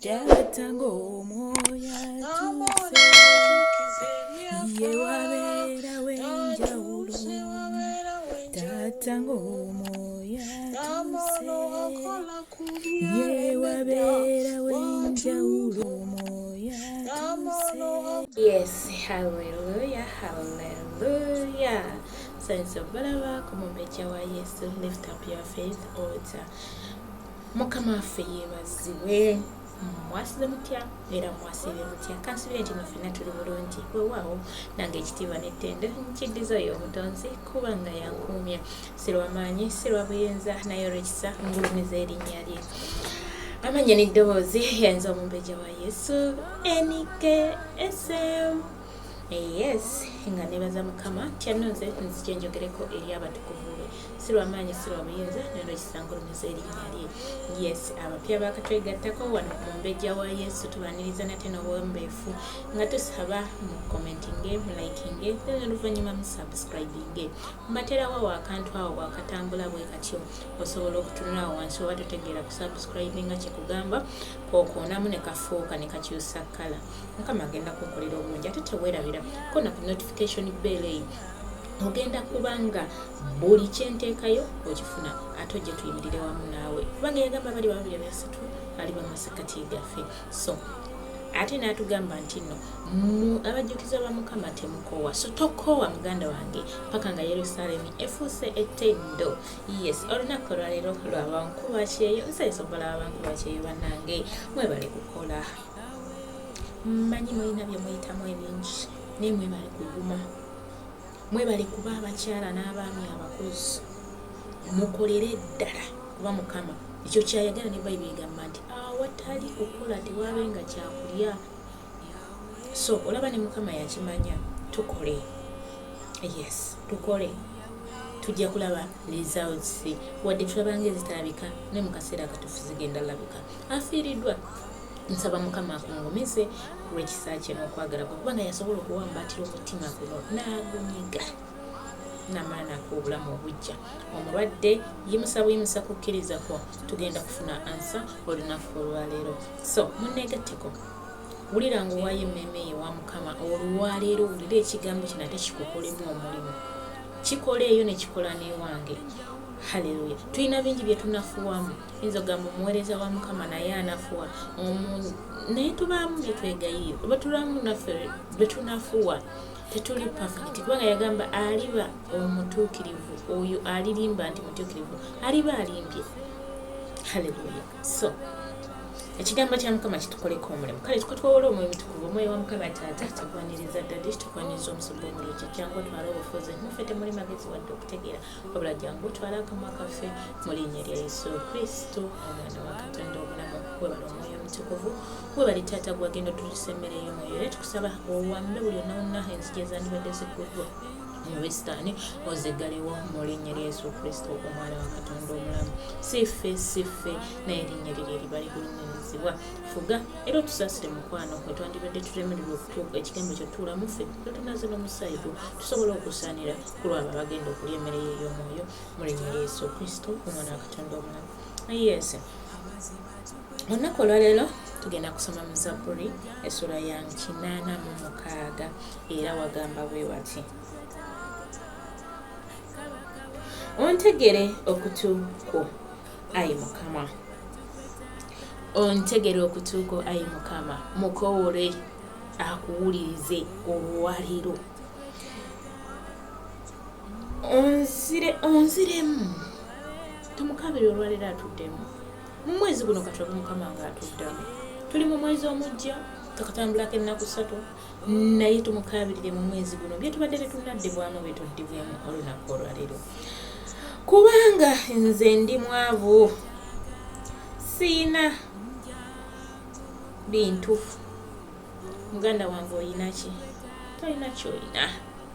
Tango moya tuse ye wabera wenjawulo Tango moya tuse ye wabera wenjawulo moya tuse. Yes, hallelujah, hallelujah. So balaba kumumbeja wa Yesu, lift up your faith altar. Mukama fe yebaziwe mwasile mutya era mwasile mutya kansubire nti nafena tuli bulungi weewaawo nange ekitiibwa n'ettendo nkiddiza oyo omutonzi kubanga yankuumya sirwamanyi sirwabuyenza naye olw'ekisa ngulumiza erinnya lye amanya n'eddoboozi yanza omumbejja wa Yesu NKSM. Yes, nga nebaza mukama tyanonze nzije njogereko eri abatukuvu sirwamanyi sirwabuyinza neno kisangulumiza erinnya lye. Yes, abapya bakatwegattako wano ku mumbejja wa Yesu tubaniriza nate n'obwombeefu nga tusaba mu commentinge mu likinge n'oluvannyuma mu subscribinge mbaterawo akantu awo bwakatambula bwe katyo osobola okutunulawo wansi oba totegeera ku subscribinga kyekugamba kokoonamu ne kafuuka ne kakyusa kkala mukama agenda kunkolera obulungi ate teweerabira ko na ku notification bell ogenda kubanga buli kyenteekayo okifuna ate ojje tuyimirire wamu naawe kubanga yagamba bali babiri basatu ali bamasekati gaffe so ate n'atugamba nti nno abajjukiza ba mukama temukowa so tokowa muganda wange paka nga Yerusalemu efuuse ettendo. Yes, olunaku olwaleero lwabankuba kyeyo nsanyusa obalaba abankuba kyeyo bannange mwebale kukola mmanyi mulina bye muyitamu ebingi naye mwebale kuguma mwebale kuba abakyala n'abaami abakozi mukolere ddala kuba mukama ekyo kyayagala ne bayibuli egamba nti awatali kukola tewaabenga kyakulya. So olaba ne mukama yakimanya tukole. Yes, tukole tujja kulaba results wadde tulabanga ezitalabika ne mu kaseera akatuufu zigenda labika afiiriddwa. Nsaba mukama akungumize lw'ekisa kye n'okwagala kwe kubanga yasobola okuwambaatira omutima guno n'agunyiga n'amala n'ak'obulamu obujja omulwadde yimusa kukkiriza kwo tugenda kufuna ansa olunaku olwaleero. So munneegatteko wulira nga owaayo emmeeme ye wa mukama olwaleero wulira ekigambo kino ate kikukolemu omulimu kikoleeyo ne kikola n'ewange. Haleluya. Tulina bingi bye tunafuwamu inzo gamba omuweereza wa mukama naye anafuwa naye tubaamu bye twegayirira oba tulamu naffe bye tunafuwa tetuli perfect kubanga yagamba aliba omutuukirivu oyo alirimba nti mutuukirivu aliba alimbye. Haleluya. So ekigambo kya mukama kitukoleko omulimu kale tukatwawula omwoyo mutukuvu omwoyo wa mukama taata tukwaniriza ddala tukwaniriza omusumba omulungi jangu otwala obufuzi muffe temuli magezi wadde okutegeera wabula jangu otwala akamwa kaffe mu linnya lya Yesu Kristo omwana wa Katonda omulamu webala omwoyo mutukuvu webali taata gwagenda otulisa emmere ey'omwoyo era tukusaba owambe buli onnawonna enzigi ezandibadde zikuddwa Westani ozeggalewo mu linnya lya Yesu Kristo omwana wa Katonda omulamu siffe naye erinnya lye eriba ligulumirizibwa fuga era otusaasire mukwano kwe twandibadde tulemererwa okutuuka ekigambo kyotuula muffe totunaze n'omusaayi gwo tusobola okusaanira ku lwabo abagenda okulya emmere ye ey'omwoyo mu linnya lya Yesu Kristo omwana wa Katonda omulamu. Yes, olunaku olwaleero tugenda kusoma mu Zabbuli essula ya 86 era wagamba bwe wati ontegere okutuuko ayi mukama ontegere okutuuko ayi mukama mukowole akuwulirize olwaleero onziremu tumukabire olwaleero atuddemu mu mwezi guno katwaba mukama nga atuddamu tuli mu mwezi omujja tukatambulako ennaku 3 naye tumukabirire mu mwezi guno bye tubadde tetunaddibwamu bye tuddibwemu olunaku olwaleero kubanga nze ndi mwavu siina bintu. Muganda wange oyinaki? Tolina kyolina.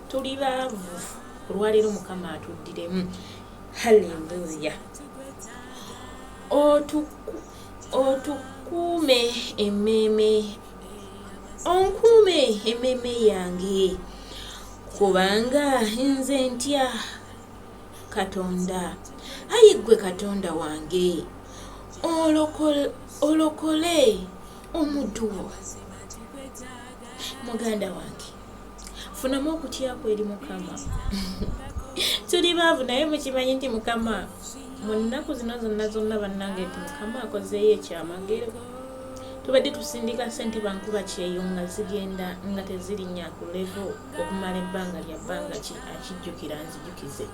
Tuli baavu olwaleero mukama atuddiremu. Haleluya. Otukuume emmeeme onkuume emmeeme yange kubanga nze ntya Katonda. Ayi gwe Katonda wange olokole omuddu wo. Muganda wange, funamu okutya kwo eri Mukama. Tuli baavu naye mukimanyi nti Mukama mu nnaku zino zonna bannange nti Mukama akozeeyo ekyamagero. Tubadde tusindika ssente bankuba kyeyo nga zigenda nga tezirinnya ku level okumala ebbanga lya bbanga akijjukira nzijukize.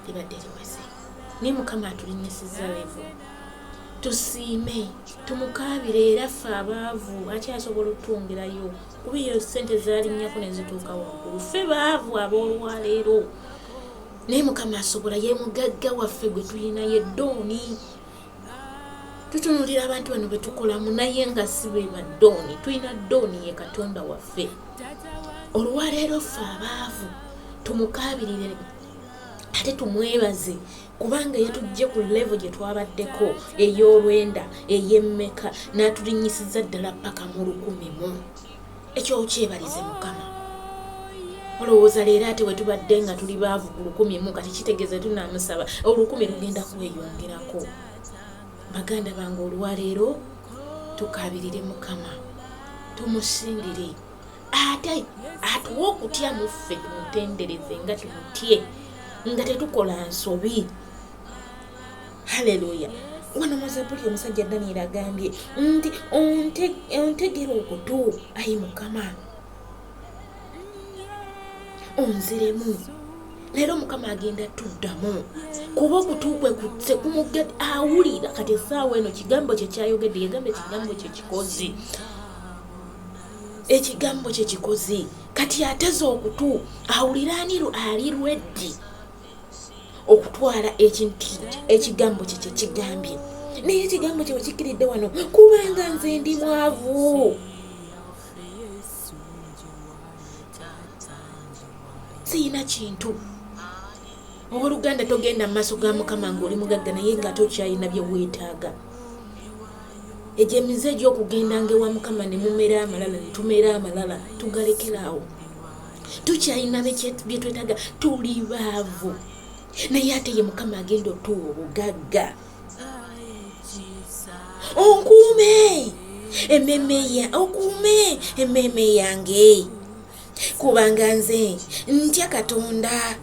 Libadde liweze. Naye Mukama atulinnyisizza level. Tusiime, tumukaabire era ffe abaavu akyasobola okutwongerayo. Kuba iyo ssente zaalinnyako ne zituuka waggulu. Ffe baavu ab'olwaleero. Naye Mukama asobola, ye mugagga waffe gwe tulina ye ddooni. Tutunuulira abantu bano be tukolamu naye nga si be baddooni. Tulina ddooni ye Katonda waffe. Olwaleero ffe abaavu tumukaabirire ate tumwebaze kubanga yatujje ku level gye twabaddeko ey'olwenda ey'emmeka n'atulinnyisizza ddala paka mu 1,000. Ekyo okyebalize Mukama. Olowooza leero ate we tubadde nga tuli baavu ku 1,000 kati kitegeeza tunaamusaba 10,000 lugenda kweyongerako. Baganda bange olwaleero tukaabirire Mukama, tumusingire ate atuwa okutya mu ffe tumutendereze nga tumutye nga tetukola nsobi. Haleluya. Wano mu Zabbuli omusajja Daniel agambye nti ontegera okutu ayi Mukama onziremu. Leero Mukama agenda tuddamu kuba okutu kwe kutse kumugedde awulira kati essaawa eno kigambo kye kyayogedde yagamba ekigambo kye kikozi. Ekigambo kye kikozi kati ateze okutu awulira ali ready okutwala ekigambo kye kigambye. Naye ekigambo kye wekikiridde wano kubanga nze ndi mwavu. Siyina kintu. Owooluganda togenda mu maaso ga Mukama ng'oli mugagga naye nga tokyalina bye weetaaga. Egyo emize egy'okugendanga ewa Mukama ne mumera amalala ne tumera amalala tugalekeraawo. Tukyalina bye twetaaga, tuli baavu. Naye ate ye Mukama agenda otuwa obugagga. Okuume emmeeme yange kubanga nze ntya Katonda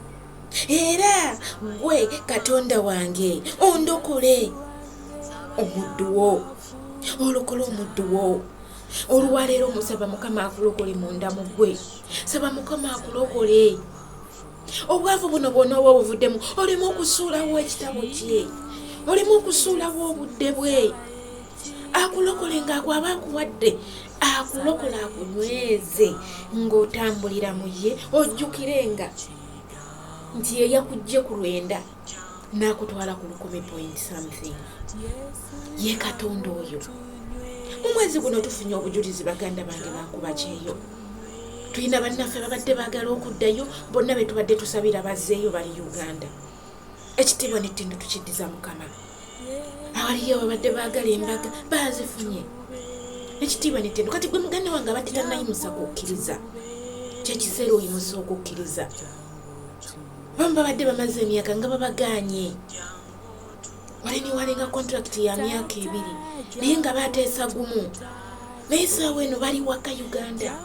era gwe Katonda wange ondokole omuddu wo. Olokole omuddu wo. Olwaleero musaba Mukama akulokole munda mu gwe. Saba Mukama akulokole. Obwavu buno bwonna oba buvuddemu olemu okusuulawo ekitabo kye. Olemu okusuulawo obudde bwe. Akulokole ng'akwaba akuwadde. Akulokola akunyweze ng'otambulira mu ye ojjukirenga nti ye yakujje ku lwenda n'akutwala ku 10.something. Ye Katonda oyo. Mu mwezi guno tufunye obujulizi baganda bange bankuba kyeyo. Tulina bannaffe babadde baagala okuddayo bonna be tubadde tusabira bazzeeyo bali Uganda. Ekitiibwa n'ettindo tukiddiza Mukama. Awaliyo babadde baagala embaga baazifunye. Ekitiibwa n'ettindo kati gwe muganda wange abadde tannayimusa kukkiriza. Kyekiseera oyimusa okukkiriza. Bamu babadde bamaze emyaka nga babaganye. Walenga contract ya myaka 2 naye nga bateesa gumu. Naye essaawa eno bali waka Uganda.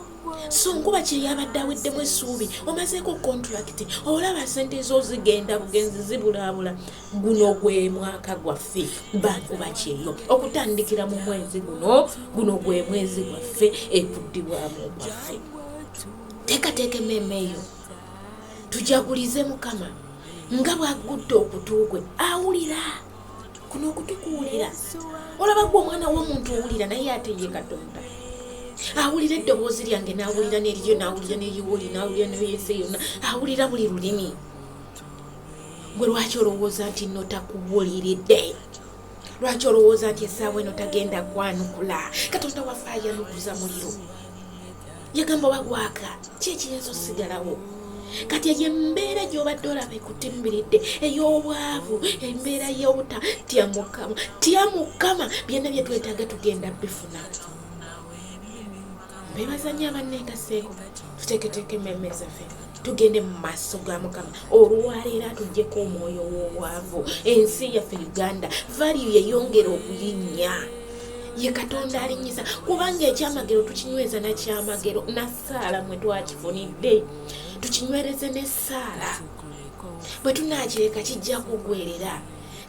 So nkuba kye yabadde aweddemu essuubi omazeeko contract olaba ssente zo zigenda bugenzi zibulaabula. Guno gwe mwaka gwaffe bankuba kyeyo okutandikira mu mwezi guno gwe mwezi gwaffe ekuddibwamu gwaffe. Teekateeka emmeeme eyo tujagulize Mukama nga bw'agudde okutu gwe awulira. Kuno okutu kuwulira. Olaba gwe omwana w'omuntu owulira naye ate ye Katonda. Awulira eddoboozi lyange n'awulira n'eriryo n'awulira n'eriwoli n'awulira n'eyeese yonna awulira buli lulimi. Gwe lwaki olowooza nti nno takubuuliridde? Lwaki olowooza nti essaawa eno tagenda kwanukula? Katonda waffe ayanukuza muliro. Yagamba bagwaka ki ekiyinza osigalawo? Kati eyo embeera gy'obadde olaba ekutimbiridde ey'obwavu, embeera y'obutatya Mukama. Tya Mukama, byonna bye twetaaga tugenda bifuna. Bebazanya abanengaseeko tuteeketeeke emmeeme zaffe tugende mu maaso ga Mukama. Olwaleero atuggyeko omwoyo w'obwavu. Ensi yaffe Uganda value yeyongera okuyinnya. ye Katonda alinnyisa kubanga ekyamagero tukinyweza na kyamagero na Ssaala mwe twakifunidde tukinywereze ne Ssaala bwe tunaakireka kijja kugwerera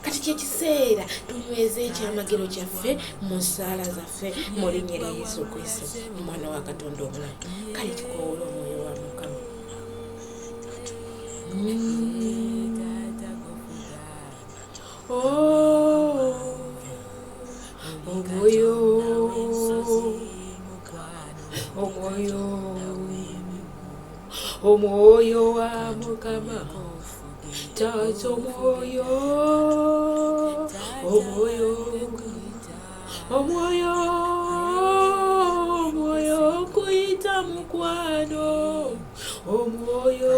kati kyekiseera tunyweze ekyamagero kyaffe mu Ssaala zaffe mu linnya lya Yesu Kristo omwana wa Katonda omulamu kale tukoowole omwoyo wa Mukama. Omwoyo wa Mukama taata omwoyo kuyita mukwano omwoyo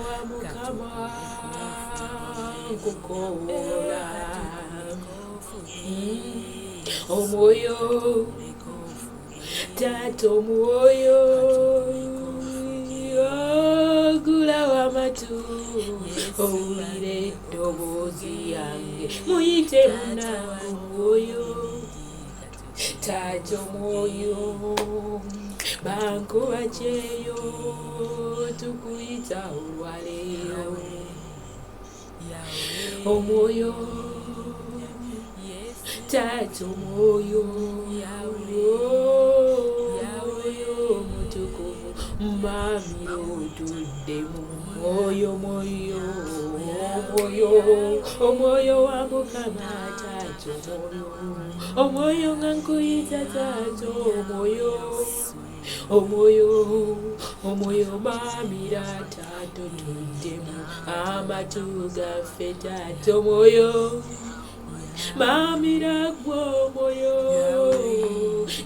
wa Mukama nkukoola omwoyo taata omwoyo gula w'amatu owulire eddoboozi yange muyite munange omwoyo taata omwoyo bankuba kyeyo tukuyita olwaleero omwoyo taata omwoyo mutukuvu mamiro tuddemu omwoyo wa Mukama taata omwoyo nga nkuyita taata omwoyo mamira taata tuddemu amatu gaffe taata omwoyo mamira gwe omwoyo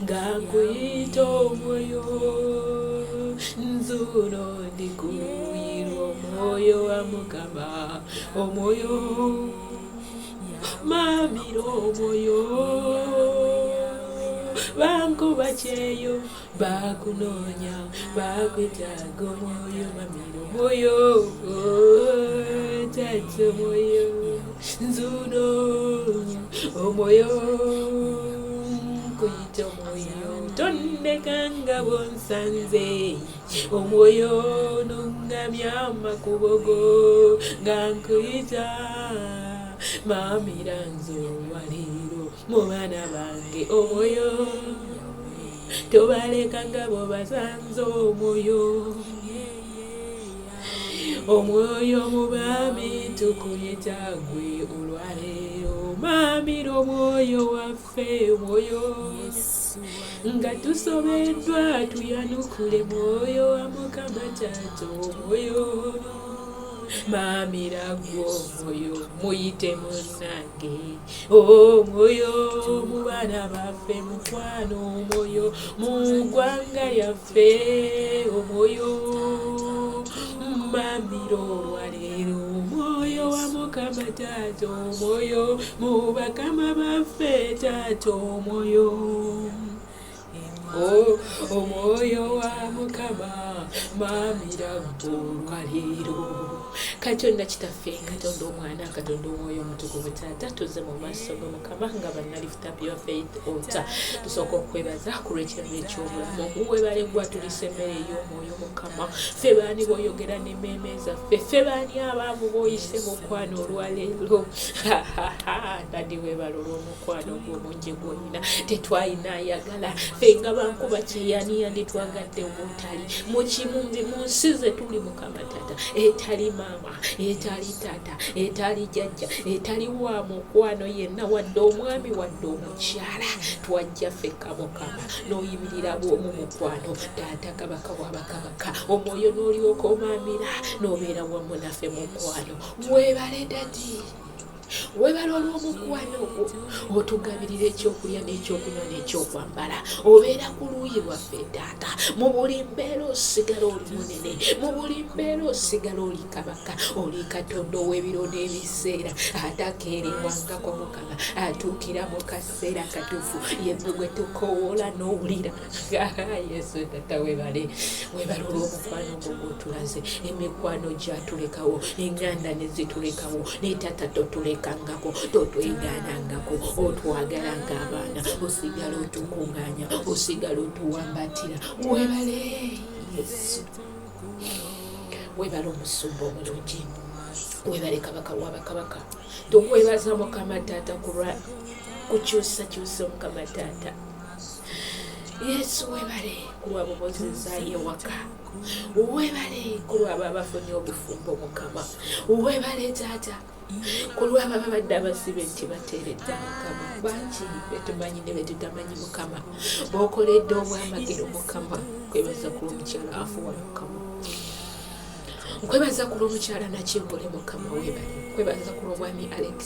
nga nkuyita omwoyo nzuno ndikuyirwa omwoyo wa Mukama omwoyo mamira omwoyo bankuba kyeyo bakunoonya bakwetaaga omwoyo mamira omwoyo taata omwoyo nzuno omwoyo nkuyita omwoyo tonnekanga bonsanze omwoyo nungamya amakubo go nga nkuyita mamira nze olwaleero mu baana bange omwoyo tobalekanga bo basanze omwoyo mubami tukuyita gwe olwaleero mamira omwoyo waffe omwoyo nga tusobeddwa tuyanukule mwoyo wa Mukama taata omwoyo mamira gwe omwoyo muyite munnange omwoyo mu baana baffe mukwano omwoyo mu ggwanga lyaffe omwoyo mamira olwaleero omwoyo wa Mukama taata omwoyo mu bakama baffe taata omwoyo omwoyo wa Mukama mamira olwaleero Katonda kitaffe Katonda omwana Katonda omwoyo omutukuvu taata tuze mu maaso ga Mukama nga bannalifuta bya FAITHALTAR tusooka okwebaza ku lw'ekirabo eky'obulamu webale gwa tulisa emmere ey'omwoyo Mukama ffe baani boyogera n'emmeeme zaffe ffe baani abaavu boyise mukwano olwaleero dadi webale olw'omukwano gw'omungi gwolina tetwalina ayagala ffe nga bankuba kyeyani yanditwagadde obutali mu kimunzi mu nsi ze tuli Mukama taata etali maama etali taata etali jjajja etali wa mukwano yenna wadde omwami wadde omukyala twajja ffekka Mukama n'oyimirira bw'omu mukwano taata kabaka w'abakabaka omwoyo n'olyoka omamira n'obeera wamu naffe mukwano webale dadi webala olw'omukwano ogwo otugabirira ekyokulya n'ekyokunywa n'ekyokwambala obeera ku luuyi lwaffe taata mu buli mbeera osigala oli munene mu buli mbeera osigala oli kabaka oli Katonda ow'ebiro n'ebiseera atakeerewangako Mukama atuukira mu kaseera katuufu yebwe gwe tukoowoola n'owulira Yesu tata webale olw'omukwano ogwo gw'otulaze emikwano gyatulekawo eŋŋanda ne zitulekawo ne tata totuleka totulekangako totwegaanangako otwagalanga abaana osigala otukuŋŋaanya osigala otuwambatira. Webale Yesu, webale omusumba omulungi, webale kabaka w'abakabaka. Tukwebaza Mukama Taata kulwa kukyusakyusa Mukama Taata. Yesu webale kulwa bubozezaayo ewaka, webale kulwa abo abafunye obufumbo Mukama, webale Taata kulwa abo ababadde abasibe nti bateeredde Mukama. Bangi betumanyi ne betutamanyi Mukama, b'okoledde obwamagero Mukama. Nkwebaza kulwa omukyala afuwa Mukama, nkwebaza kulwa omukyala Nakimbule Mukama, webale. Nkwebaza kulwa omwami Alex,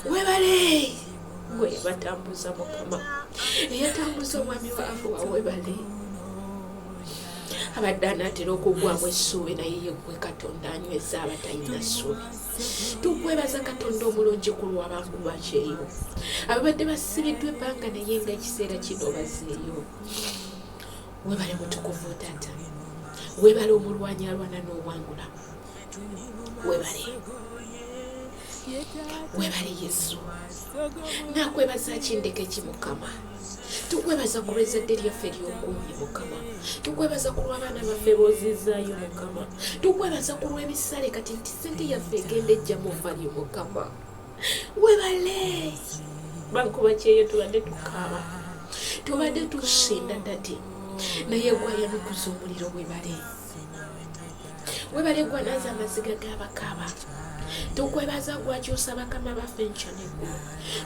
webale gwe yabatambuza Mukama, eyatambuza omwami waafuwa, webale. Abadde anaatera okugwamu essuubi naye ye gwe Katonda anyweza abatalina ssuubi. Tukwebaza Katonda omulungi kulwa abantu ba kyeyo ababadde basibiddwa ebbanga naye nga ekiseera kino bazeeyo. Webale mutukuvu Taata, webale omulwanyi alwana n'owangula, webale. Webale Yesu, nakwebaza kindeke ki Mukama. Tukwebaza kulwa ezzadde lyaffe ery'okuumye Mukama, tukwebaza kulwa abaana baffe boozizaayo Mukama, tukwebaza kulwa ebisale kati nti ssente yaffe egenda ejja mu valyo Mukama. Webale bankuba kyeyo, tubadde tukaaba, tubadde tusinda dati naye gwayanukuza omuliro. Webale, webale gwanaaza amaziga g'abakaaba. Tukwebaza gwakyusa bakama baffe enkya n'eggulu.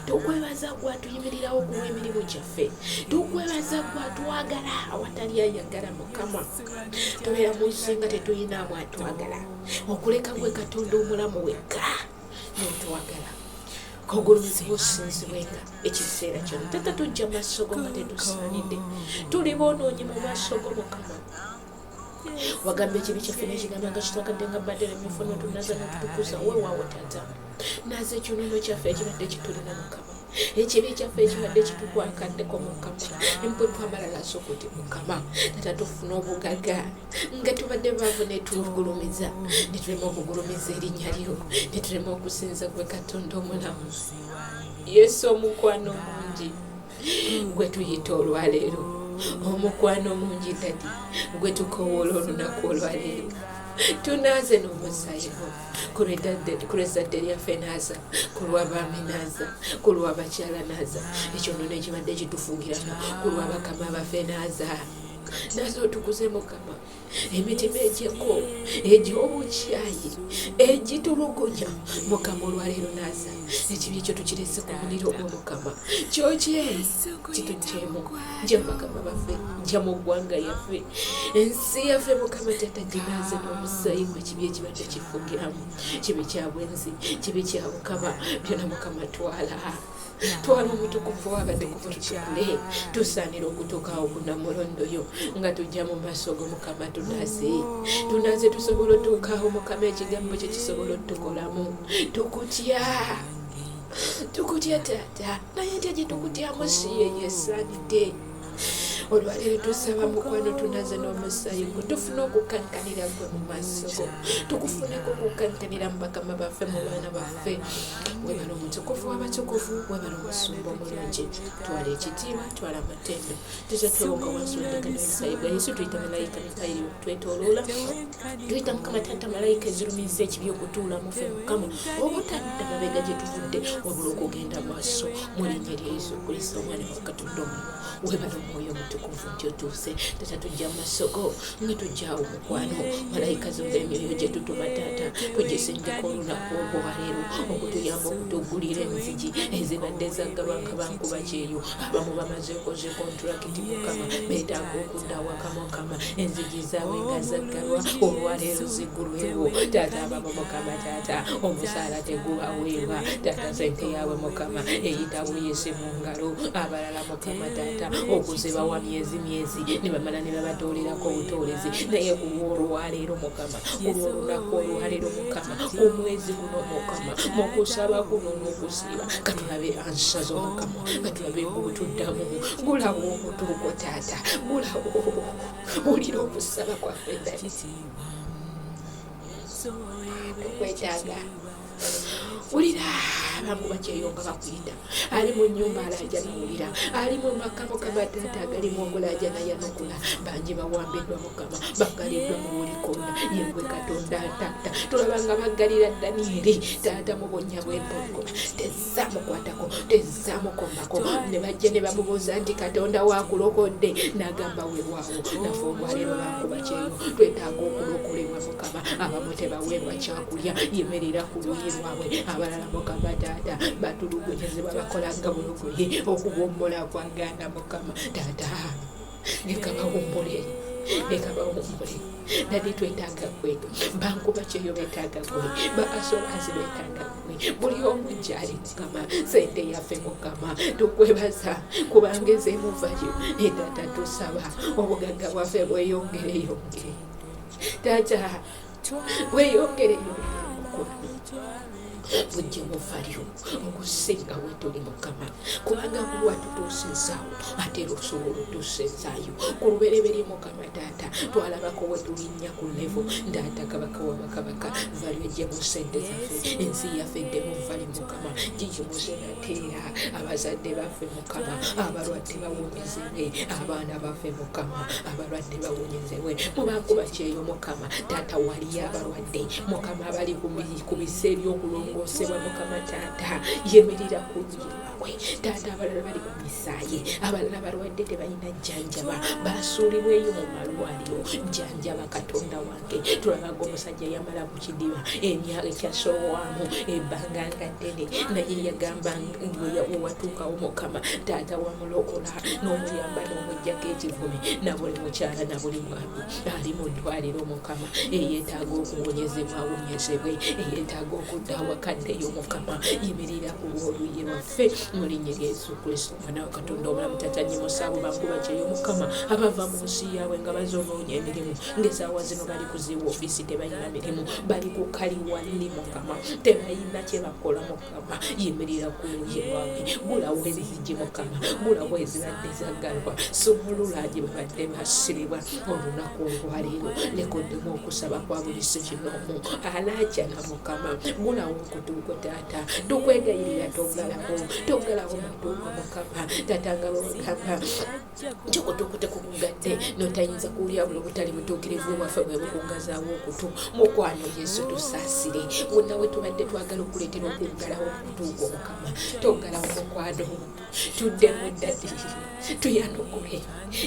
Tukwebaza gwatuyimirirawo ku lw'emirimu gyaffe. Tukwebaza gwatwagala awatali ayagala Mukama. Tubeera mu nsi nga tetuyinaamu atwagala, okuleka gwe Katonda omulamu wekka n'otwagala. Kogulumizibwa osinzibwenga ekiseera kyonna. Tata tujja mu maaso go nga tetusaanidde, tuli boonoonyi mu maaso go Mukama. Wagamba ekibi kyaffe n'ekigamba nga kitwakadde nga bbadde emmyufu n'otunaza n'otutukuza weewaawo Taata. Naaza ekyonoono kyaffe ekibadde kitulina Mukama, ekibi kyaffe ekibadde kitukwakaddeko Mukama, empwepwe amalala asookuti Mukama. Taata tufuna obugaga nga tubadde baavu ne tugulumiza, ne tulema okugulumiza erinnya lyo, ne tulema okusinza gwe Katonda omulamu. Yesu omukwano mungi gwe tuyita olwaleero, omukwano mungi dadi gwe tukowoola olunaku olwaleero. Tunaaze n'omusaayi gwo kulwa ezzadde lyaffe naaza, kulwa abaami naaza, kulwa abakyala naaza, ekyonono ekibadde kitufugirana, kulwa bakama baffe naaza. Naaza otukuze Mukama, emitima egyeko egy'obukyayi egitulugunya Mukama olwaleero naaza ekibi ekyo tukirese ku muliro gwo Mukama, kyokye kitugyemu. Nja bakama baffe, nja mu ggwanga yaffe, ensi yaffe Mukama Taata ginaaze n'omusaayi gwe ekibi ekibadde kifugiramu, kibi kya bwenzi, kibi kya bukaba, byonna Mukama twala omutukuvu w'abatukuvu tutukule. Tusaanira okutuukaawo ku Namulondo yo nga tujja mu maaso go Mukama. Tunaaze tusobola otuukaawo Mukama, ekigambo kye kisobola otukolamu. Tukutya Taata, naye ate gye tukutyamu si ye yesaanidde. Olwaleero tusaba mukwano, tunaaze n'omusaayi gwo, tufune okukankanira gwe mu maaso go, tukufuneko okukankanira mu bakama baffe, mu baana baffe. Webale omutukuvu w'abatukuvu, webale omusumba omulungi. Twala ekitiibwa, twala amatendo, tuze twewonga wansi w'eddagala n'omusaayi gwa Yesu. Tuyita malayika Mikayiri okutwetooloola, tuyita Mukama Taata malayika ezirumiza ekibi okutuula mu ffe Mukama, obutadda mabega gye tuvudde, wabula okugenda maaso mu linnya lya Yesu Kristo omwana wa Katonda omulamu. Webale omwoyo omutukuvu nti otuuse. Taata tujja mu maaso go nga tujjaawo mukwano, malayika zo z'emyoyo gye tutuma Taata tugisindika olunaku olwaleero okutuyamba okutuggulira enzigi ezibadde zaggalwa nga bankuba kyeyo. Abamu bamaze okoze kontulakiti Mukama, beetaaga okudda awaka Mukama, enzigi zaabwe nga zaggalwa olwaleero ziggulwewo Taata. Abamu Mukama Taata omusaala tegubaweebwa Taata, sente yaabwe Mukama eyita buyisi mu ngalo. Abalala Mukama Taata okuzibawa myezi ne bamala ne babatoolerako obutoolezi, naye ku lw'olwaleero Mukama, ku lw'olunaku olwaleero Mukama, ku mwezi guno Mukama, mu kusaba kuno n'okusiiba, katulabe ansa zo Mukama, katulabe ng'otuddamu. Gulawo omutuuko Taata, gulawo olira okusaba kwaffe dadi. Tukwetaaga wulira abangu bakyeyo nga bakuyita ali mu nnyumba alajja nawulira ali mu makabo kabataata agalimu ogulajja nayanukula bangi bawambiddwa mukama bagaliddwa mu buli konna yegwe katonda taata tulabanga baggalira Danieri taata mu bunnya bw'empologoma tezaamukwatako tezaamukombako ne bajja ne bamubuuza nti katonda waakulokodde n'agamba weewaawo nafe olwaleero bankuba kyeyo twetaaga okulokolebwa mukama abamu tebaweebwa kyakulya yemerera ku luyi lwabwe abalala mukama taata batulugunyizibwa bakolanga bulogoye okuwombola kwaganda mukama taata leka bawumbule nadi twetaaga gwe bankuba kyeyo betaaga gwe baasolansi betaaga gwe buli omu gyali mukama sente yaffe mukama tukwebaza kubanga ezeemuvayo taata tusaba obugagga bwaffe bweyongere taata weyongere bujje muvalyo okusinga we tuli mukama kubanga buli watutuusizaawo ate era osobola otuusizaayo ku lubereberye mukama taata twalabako we tulinnya ku levo ndaata kabaka wabakabaka valyo ejje mu sente zaffe ensi yaffe eddemu vali mukama gigimuze nateera abazadde baffe mukama abalwadde bawonyezewe abaana baffe mukama abalwadde bawonyezewe mubankuba kyeyo mukama taata waliyo abalwadde mukama abali ku bise eby'okulongoosebwa mukama taata yemerera ku luyi lwabwe taata abalala bali ku misaayi abalala balwadde tebalina jjanjaba basuulibweyo mu malwaliro jjanjaba katonda wange tulabaga omusajja yamala ku kidiba emyaka ekyasowamu ebbanga nga ddene naye yagamba wewatuukawo mukama taata wamulokola n'omuyamba n'omuggyako ekivumi na buli mukyala na buli mwami ali mu ddwaliro mukama eyeetaaga okuwonyezebwa awonyezebwe eyeetaaga okudda awakaddeyo mukama yimirira ku lw'oluyi lwaffe mu linnya lya Yesu Kristo omwana wa Katonda omulamu taata nyimusaabo bankuba kyeyo mukama abava mu nsi yaabwe nga bazonoonya emirimu ng'esaawa zino bali ku zi woofiisi tebalina mirimu bali ku kaliwaliri mukama tebalina kye bakola mukama yimirira ku luyi lwabwe gulawo ezizigi mukama gulawo ezibadde zaggalwa sumulula gye babadde basiribwa olunaku olwaleero lekoddemu okusaba kwa buli sekinoomu alaajana mukama gulawo okutuuko taata tukwegayirira togalawo matuuko mukama taata nga bagamba kyokutuuko tekukugadde notayinza kuwulya buli obutali butuukirivu bwaffe bwe bukungazaawo okutu mukwano Yesu tusaasire wonna we tubadde twagala okuleetera okugalawo okutuuko mukama togalawo mukwano tuddemu ddadi tuyanukule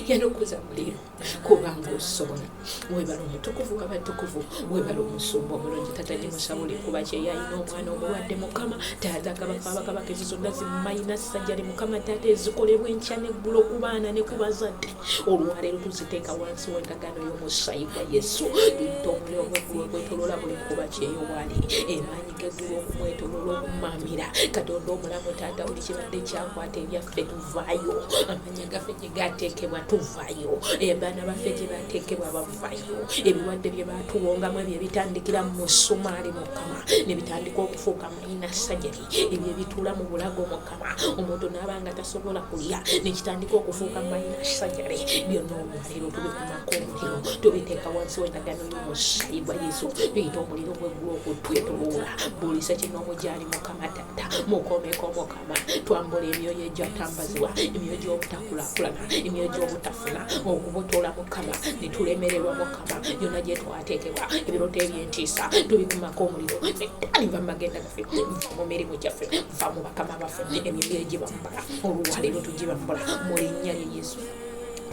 yanukuza muliro kubanga osobola webala omutukuvu w'abatukuvu webala omusumba omulungi taata nyimusabule kuba kyeyayina omwana omulwadde mukama taata kabaka ezo zonna zimumayina sajjale mukama taata ezikolebwa enkya neggulo ku baana ne ku bazadde olwaleero tuziteeka wansi w'endagaano y'omusaayi gwa Yesu tuyita omuliro gw'eggulu okwetoloola buli kuba kyeyo wali emaanyi g'eggulu okumwetoloola okumamira katonda omulamu taata buli kibadde kyakwata ebyaffe tuvaayo amanya gaffe gye gateekebwa tuvaayo abaana baffe gye bateekebwa bavaayo ebirwadde bye batuwongamu ebyo ebitandikira mu musumaali mukama ne bitandika okufuuka mayina sajjali ebyo ebituula mu bulago mukama omuntu n'abanga tasobola kulya ne kitandika okufuuka mayina sajjali byonna olwaleero tubikumako omuliro tubiteeka wansi w'endagaano y'omusaayi gwa Yesu tuyita omuliro gw'eggulu okutwetoloola buli sekinoomu gyali mukama taata mukomeko mukama twambula emyoyo egyatambazibwa emyoyo gy'obutakulaakulana emyoyo gy'obutafuna okubutoola mukama ne tulemererwa mukama yonna gye twateekebwa ebiroto eby'entiisa tubikumako omuliro netaliva mu magenda gaffe mu mirimu gyaffe va mu bakama baffe emyoyo egibambala olwaleero tugibambula mu linnya lya Yesu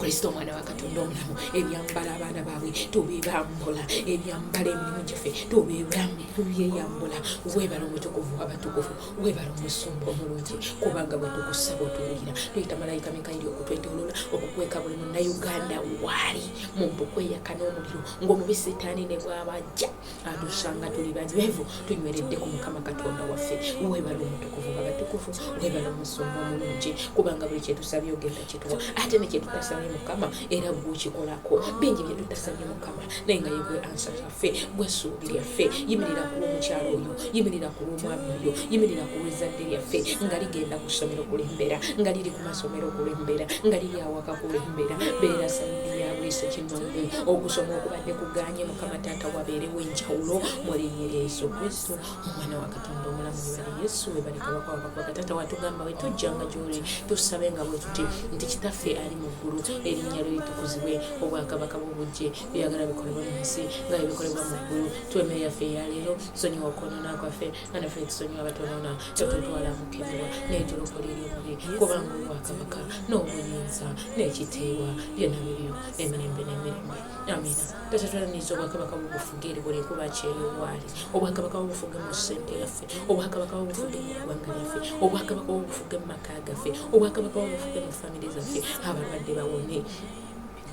Kristo omwana wa Katonda omulamu ebyambala abaana baabwe tubibambula ebyambala emirimu gyaffe tubyeyambula weebala omutukuvu w'abatukuvu weebala omusumba omulungi kubanga bwe tukusaba otuwulira tuyita malayika Mikayiri okutwetoloola okukweka buli munnayuganda waali mu mukweeyaka n'omuliro ng'omubisi setaani ne bw'abajja atusanga tuli babeevu tunyweredde ku mukama Katonda waffe weebala omutukuvu w'abatukuvu weebala omusumba omulungi kubanga buli kyetusabye ogenda kituwa ate ne kyetutasaba tumusabye Mukama era bw'okikolako bingi bye tutasabye Mukama naye nga ye gwe ansa zaffe gwe ssuubi lyaffe yimirira ku lw'omukyalo oyo yimirira ku lw'omwami oyo yimirira ku lw'ezzadde lyaffe nga ligenda ku ssomero kulembera nga liri ku masomero kulembera nga liri awaka kulembera beera sayidi ya bwese kinongu okusoma okubadde kuganye Mukama taata wabeerewo enjawulo mu linnya lya Yesu Kristo omwana wa Katonda omulamu webale Yesu webale kabaka wabaka taata watugamba bwe tujjanga gy'oli tusabe nga bwe tuti nti kitaffe ali mu ggulu erinnya lyo litukuzibwe obwakabaka bw'obujje byagala bikolebwa mu nsi nga bikolebwa mu ggulu twemere yaffe eyaleero sonyiwa okwonoona kwaffe nga naffe tusonyiwa abatonoona tetutwala mukebwa n'etulokole ery'omubi kubanga obwakabaka n'obuyinza n'ekitiibwa byonna bibyo emirembe n'emirembe amina tatatulaniza obwakabaka bw'obufuge eri buli kuba kyeyo bwali obwakabaka bw'obufuge mu ssente yaffe obwakabaka bw'obufuge mu ggwanga lyaffe obwakabaka bw'obufuge mu maka gaffe obwakabaka bw'obufuge mu famire zaffe abalwadde bawone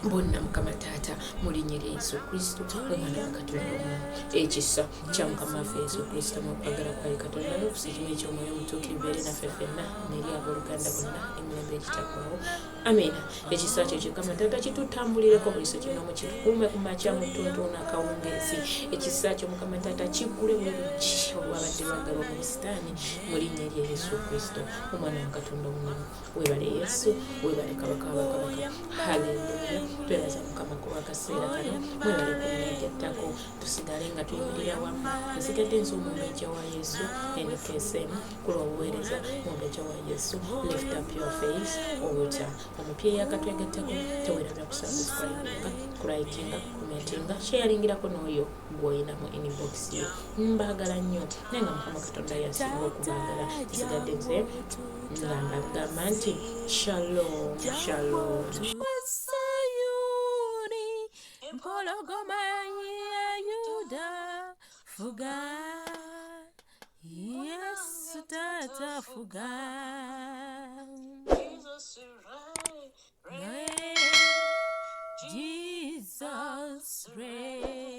bonna Mukama taata mu linnya lya Yesu Kristo omwana wa Katonda omulamu ekisa kya Mukama waffe Yesu Kristo mu kwagala kwa Katonda n'okusiima eky'omwoyo omutuukirivu beere naffe ffenna n'eri abooluganda bonna emirembe egitaggwaawo amina ekisa kyo Mukama taata kitutambulireko buli kinoomu kitukuume ku makya mu ttuntu n'akawungeezi ekisa kyo Mukama taata kiggule buli lugi olwabadde lwagalwa mu busitaani mu linnya lya Yesu Kristo omwana wa Katonda omulamu weebale Yesu weebale kabaka wabakabaka haleluya twebaza Mukama kuba akaseera kano mwebale kumwegattako tusigale nga tuyimirira wamu nsigadde nsi omumbejja wa Yesu NKSM kulwa obuweereza mumbejja wa Yesu lift up your face altar omupya yakatwegattako tewerabya kusabuscribinga kulaikinga kumetinga sharingirako n'oyo gw'oyina mu inbox yo mbaagala nnyo naye nga Mukama Katonda yasinga okubaagala nsigadde nze nga mbagamba nti shalom shalom Empologoma ya Yuda fuga Yesu tata fuga Jesus reign